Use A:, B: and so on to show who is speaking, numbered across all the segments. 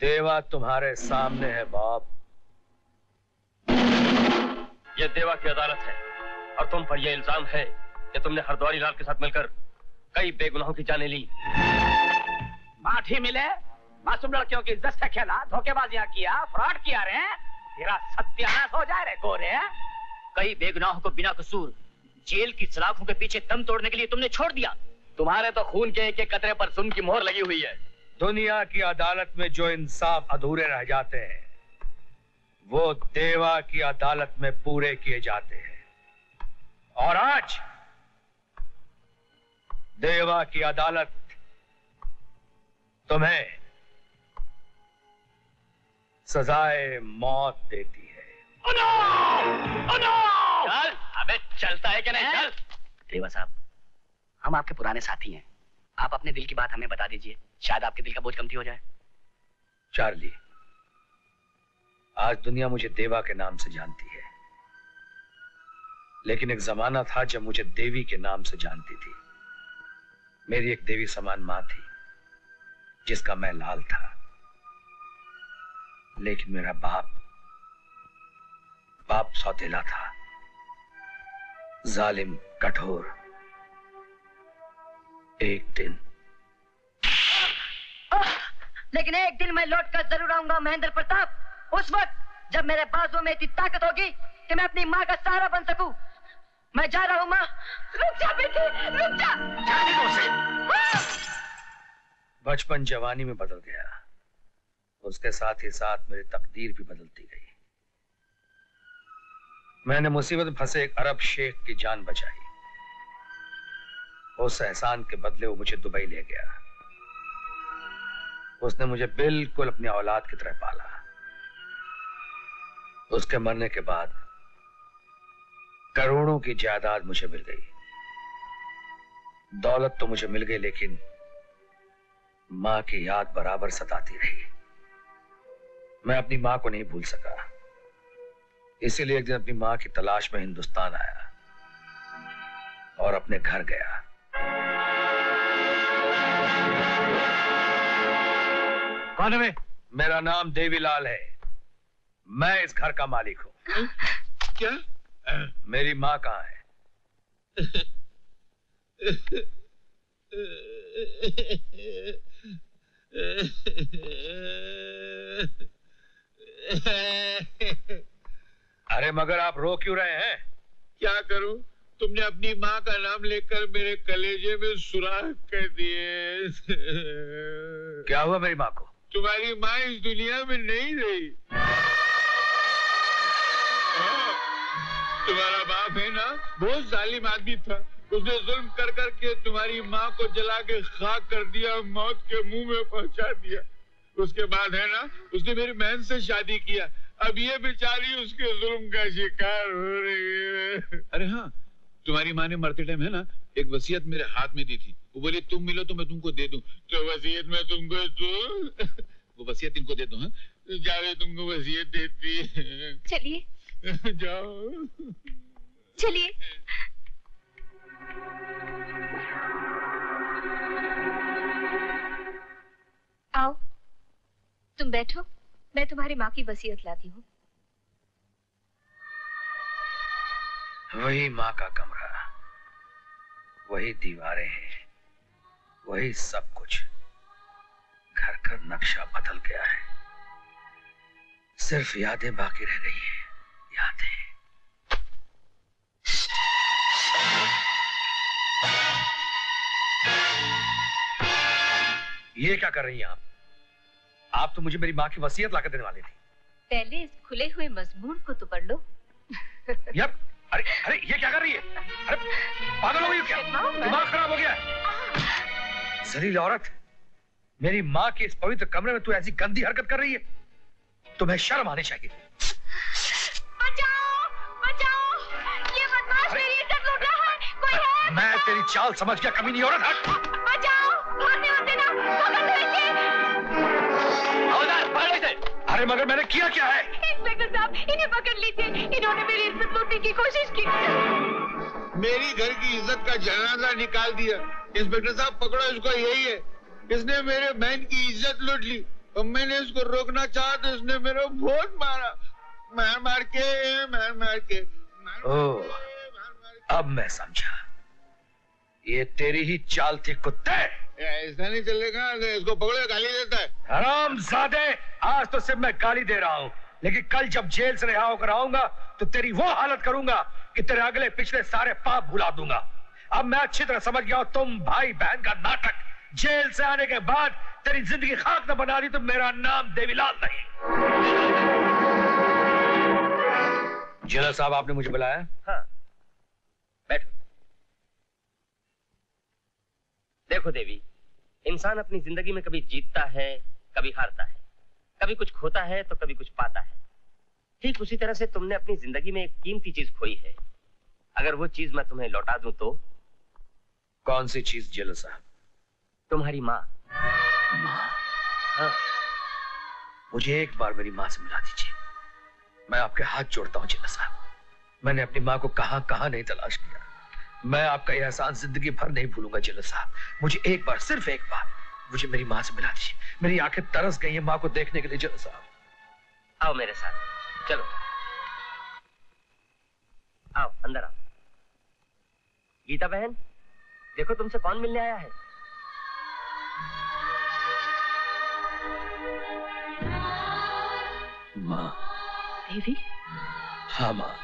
A: देवा तुम्हारे सामने है बाप।
B: यह देवा की अदालत है और तुम पर यह इल्जाम है कि तुमने हरद्वारी लाल के साथ मिलकर कई बेगुनाहों की जानें ली।
C: माफी मिले, मासूम लड़कियों की इज्जत से खेला, धोखेबाजियां किया, फ्रॉड किया रे, तेरा सत्यानाश हो जाए रे गोरे।
D: कई बेगुनाहों को बिना कसूर जेल की सलाखों के पीछे दम तोड़ने के लिए तुमने छोड़ दिया।
B: तुम्हारे तो खून के एक एक कतरे पर सुन की मोहर लगी हुई है।
A: दुनिया की अदालत में जो इंसाफ अधूरे रह जाते हैं वो देवा की अदालत में पूरे किए जाते हैं। और आज देवा की अदालत तुम्हें सजाए मौत देती है।
B: चल, अबे चलता है कि नहीं? चल।
D: देवा साहब, हम आपके पुराने साथी हैं। आप अपने दिल की बात हमें बता दीजिए, शायद आपके दिल का बोझ कमती हो जाए।
A: चार्ली, आज दुनिया मुझे देवा के नाम से जानती है, लेकिन एक जमाना था जब मुझे देवी के नाम से जानती थी। मेरी एक देवी समान मां थी जिसका मैं लाल था, लेकिन मेरा बाप सौतेला था, जालिम, कठोर। एक दिन
E: लेकिन एक दिन मैं लौट कर जरूर आऊंगा महेंद्र प्रताप, उस वक्त जब मेरे बाजुओं में इतनी ताकत होगी कि मैं अपनी माँ का सहारा बन सकूं। मैं जा रहा हूँ माँ। रुक जा बेटी, रुक जा।
A: बचपन जवानी में बदल गया, उसके साथ ही साथ मेरी तकदीर भी बदलती गई। मैंने मुसीबत में फंसे एक अरब शेख की जान बचाई। उस एहसान के बदले वो मुझे दुबई ले गया। उसने मुझे बिल्कुल अपनी औलाद की तरह पाला। उसके मरने के बाद करोड़ों की जायदाद मुझे मिल गई। दौलत तो मुझे मिल गई, लेकिन मां की याद बराबर सताती रही। मैं अपनी मां को नहीं भूल सका, इसीलिए एक दिन अपनी मां की तलाश में हिंदुस्तान आया और अपने घर गया।
C: कौन है?
A: मेरा नाम देवीलाल है। मैं इस घर का मालिक हूँ।
C: क्या?
A: मेरी माँ कहाँ है? अरे मगर आप रो क्यों रहे हैं?
F: क्या करूं? तुमने अपनी माँ का नाम लेकर मेरे कलेजे में सुराख कर दिए।
A: क्या हुआ मेरी माँ को?
F: तुम्हारी माँ इस दुनिया में नहीं रही। तुम्हारा बाप है ना, बहुत जालिम आदमी था। उसने जुल्म कर करके तुम्हारी माँ को जला के खाक कर दिया, मौत के मुंह में पहुंचा दिया। उसके बाद है ना, उसने मेरी बहन से शादी किया। अब ये बेचारी उसके जुल्म का शिकार हो रही है। अरे हाँ, तुम्हारी माँ ने मरते टाइम है ना एक वसीयत मेरे हाथ में दी थी। वो बोली तुम मिलो तो मैं तुमको दे दूं। तो वसीयत में तुमको दूं? वो वसीयत इनको दे दूं? हाँ, जावे तुमको वसीयत देती है।
G: चलिए
F: जाओ,
G: चलिए। आओ, तुम बैठो, मैं तुम्हारी माँ की वसीयत लाती हूँ।
A: वही माँ का कमरा, वही दीवारें हैं, वही सब कुछ। घर का नक्शा बदल गया है, सिर्फ यादें बाकी रह गई हैं। यादें। ये क्या कर रही हैं आप? आप तो मुझे मेरी माँ की वसीयत लाकर देने वाली थी।
G: पहले इस खुले हुए मजमून को तो पढ़ लो।
A: यार, अरे ये क्या कर रही है? अरे पागल हो गई क्या? दिमाग खराब हो गया? जलील औरत, मेरी माँ के इस पवित्र कमरे में तू ऐसी गंदी हरकत कर रही है? तुम्हें शर्म आनी चाहिए।
G: बचाओ, बचाओ, ये बदमाश मेरी इज्जत लूट रहा है। कोई है?
A: मैं तेरी चाल समझ गया, कमीनी औरत। हट।
G: बचाओ, भागने मत देना, पकड़ लो इसे।
B: हवलदार, पकड़ इसे।
A: अरे मगर मैंने किया क्या है?
G: इंस्पेक्टर साहब, इन्हें पकड़ लीजिए, इन्होंने मेरी इज्जत लूटने की कोशिश की।
F: मेरी घर की इज्जत का जनाजा निकाल दिया। इंस्पेक्टर साहब पकड़ो इसको, यही है, इसने मेरे बहन की इज्जत लूट ली और मैंने इसको रोकना चाहा तो इसने मेरे को बहुत मारा, मार के।
A: ओह, अब मैं समझा, ये तेरी ही चाल थी कुत्ते।
F: ऐसा नहीं चलेगा, इसको पकड़ो, गाली देता है।
A: हरामजादे, आज तो सिर्फ मैं गाली दे रहा हूँ, लेकिन कल जब जेल से रिहा होकर आऊंगा तो तेरी वो हालत करूंगा कि तेरे अगले पिछले सारे पाप भुला दूंगा। अब मैं अच्छी तरह समझ गया हूं तुम भाई बहन का नाटक। जेल से आने के बाद तेरी जिंदगी खाक न बना दी तो मेरा नाम देवीलाल नहीं। जेलर साहब, आपने मुझे बुलाया?
B: हाँ, बैठो। देखो देवी, इंसान अपनी जिंदगी में कभी जीतता है, कभी हारता है, कभी कुछ खोता है तो कभी कुछ पाता है। ठीक उसी तरह से तुमने अपनी जिंदगी में एक कीमती चीज खोई है। अगर वो चीज मैं तुम्हें लौटा दूं तो?
A: कौन सी चीज जेलर साहब?
B: तुम्हारी माँ।
A: माँ?
B: हाँ।
A: मुझे एक बार मेरी माँ से मिला दीजिए। मैं आपके हाथ जोड़ता हूँ जेलर साहब। मैंने अपनी माँ को कहां कहां नहीं तलाश किया। मैं आपका यह एहसान जिंदगी भर नहीं भूलूंगा जेलर साहब। मुझे एक बार, सिर्फ एक बार, मुझे मेरी माँ से मिला दीजिए। मेरी आंखें तरस गई हैं माँ को देखने के लिए जेलर साहब।
B: आओ मेरे साथ, चलो आओ, अंदर आओ। गीता बहन, देखो तुमसे कौन मिलने आया है।
A: माँ।
G: देवी?
A: हाँ माँ,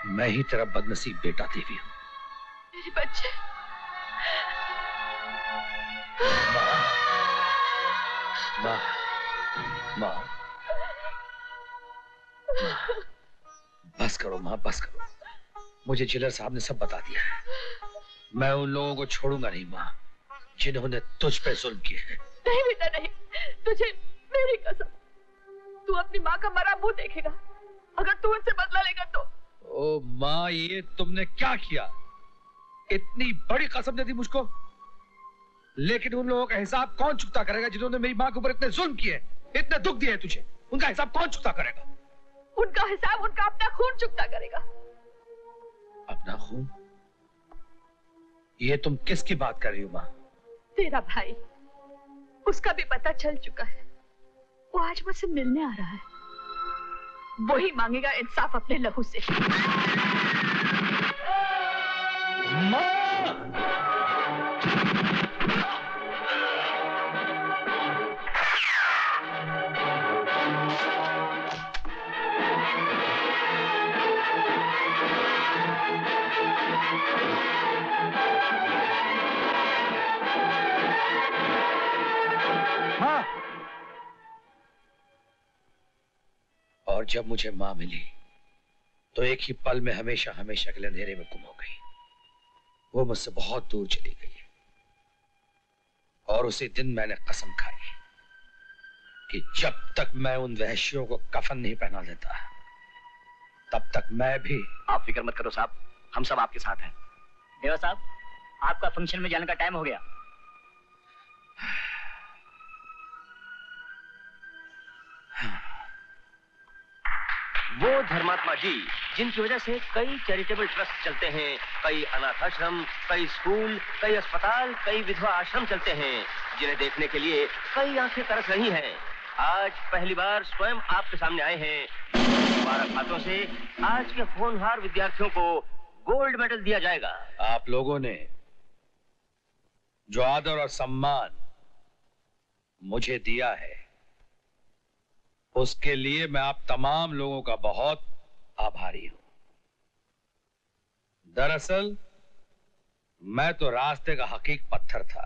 A: मैं ही तेरा बदनसीब बेटा देवी हूँ।
G: मेरे बच्चे।
A: माँ, माँ, माँ, बस करो माँ, बस करो। मुझे जेलर साहब ने सब बता दिया है। मैं उन लोगों को छोड़ूंगा नहीं माँ, जिन्होंने तुझ पे जुल्म किए हैं।
G: नहीं बेटा नहीं, तुझे मेरी कसम, तू अपनी माँ का मरा मुंह देखेगा अगर तू उनसे बदला लेगा तो।
A: ओ माँ, ये तुमने क्या किया? इतनी बड़ी कसम दे दी मुझको, लेकिन उन लोगों का हिसाब कौन चुकता करेगा जिन्होंने मेरी माँ के ऊपर इतने जुल्म किए, इतने दुख दिए तुझे? उनका हिसाब कौन चुकता करेगा?
G: उनका हिसाब उनका अपना खून चुकता करेगा।
A: अपना खून? ये तुम किसकी बात कर रही हो माँ?
G: तेरा भाई, उसका भी पता चल चुका है। वो आज मुझसे मिलने आ रहा है। वही मांगेगा इंसाफ अपने लहू से।
A: माँ! और जब मुझे मां मिली तो एक ही पल में हमेशा हमेशा के लिए अंधेरे में गुम हो गई। वो मुझसे बहुत दूर चली गई और उसी दिन मैंने कसम खाई कि जब तक मैं उन वहशियों को कफन नहीं पहना देता तब तक मैं भी।
D: आप फिक्र मत करो साहब, हम सब आपके साथ हैं। देवा साहब, आपका फंक्शन में जाने का टाइम हो गया।
B: वो धर्मात्मा जी जिनकी वजह से कई चैरिटेबल ट्रस्ट चलते हैं, कई अनाथ आश्रम, कई स्कूल, कई अस्पताल, कई विधवा आश्रम चलते हैं, जिन्हें देखने के लिए कई आंखें तरस रही हैं, आज पहली बार स्वयं आपके सामने आए हैं। 12 हाथों से आज के होनहार विद्यार्थियों को गोल्ड मेडल दिया जाएगा।
A: आप लोगों ने जो आदर और सम्मान मुझे दिया है उसके लिए मैं आप तमाम लोगों का बहुत आभारी हूं। दरअसल मैं तो रास्ते का हकीक पत्थर था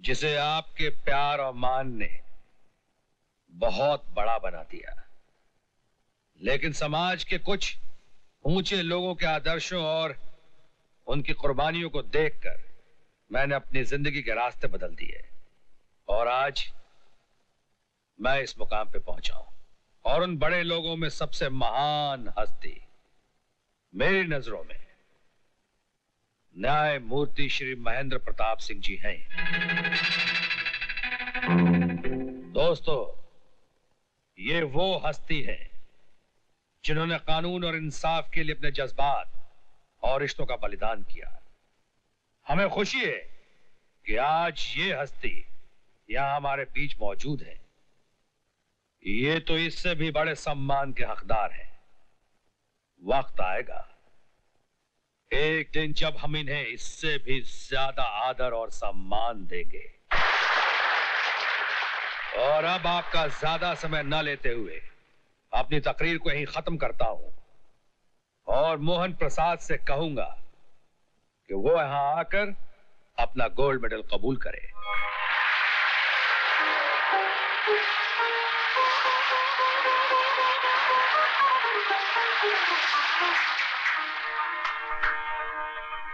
A: जिसे आपके प्यार और मान ने बहुत बड़ा बना दिया, लेकिन समाज के कुछ ऊंचे लोगों के आदर्शों और उनकी कुर्बानियों को देखकर मैंने अपनी जिंदगी के रास्ते बदल दिए और आज मैं इस मुकाम पे पहुंचा हूं। और उन बड़े लोगों में सबसे महान हस्ती मेरी नजरों में न्याय मूर्ति श्री महेंद्र प्रताप सिंह जी हैं। दोस्तों, ये वो हस्ती है जिन्होंने कानून और इंसाफ के लिए अपने जज्बात और रिश्तों का बलिदान किया। हमें खुशी है कि आज ये हस्ती यहां हमारे बीच मौजूद हैं, ये तो इससे भी बड़े सम्मान के हकदार हैं। वक्त आएगा एक दिन जब हम इन्हें इससे भी ज्यादा आदर और सम्मान देंगे। और अब आपका ज्यादा समय न लेते हुए अपनी तकरीर को यहीं खत्म करता हूं और मोहन प्रसाद से कहूंगा कि वो यहां आकर अपना गोल्ड मेडल कबूल करे।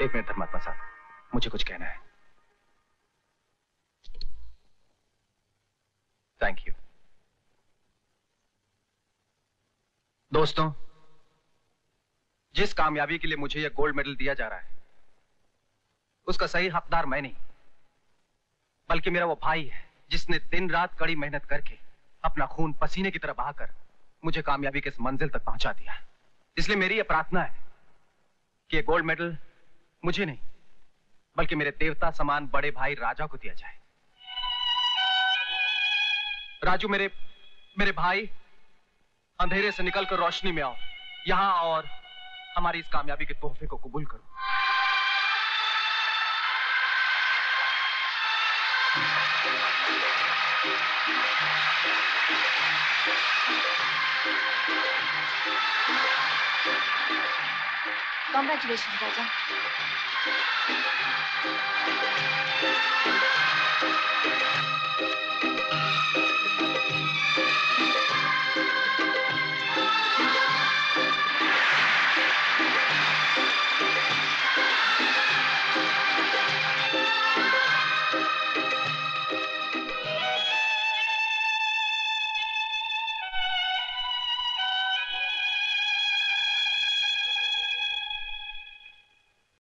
H: एक मिनट धर्मात्मा साहब, मुझे कुछ कहना है। Thank you. दोस्तों, जिस कामयाबी के लिए मुझे यह गोल्ड मेडल दिया जा रहा है, उसका सही हकदार मैं नहीं, बल्कि मेरा वो भाई है जिसने दिन रात कड़ी मेहनत करके अपना खून पसीने की तरह बहाकर मुझे कामयाबी के इस मंजिल तक पहुंचा दिया। इसलिए मेरी यह प्रार्थना है कि यह गोल्ड मेडल मुझे नहीं, बल्कि मेरे देवता समान बड़े भाई राजा को दिया जाए। राजू, मेरे भाई, अंधेरे से निकलकर रोशनी में आओ। यहां और हमारी इस कामयाबी के तोहफे को कबूल करो।
G: Congratulations, Raja.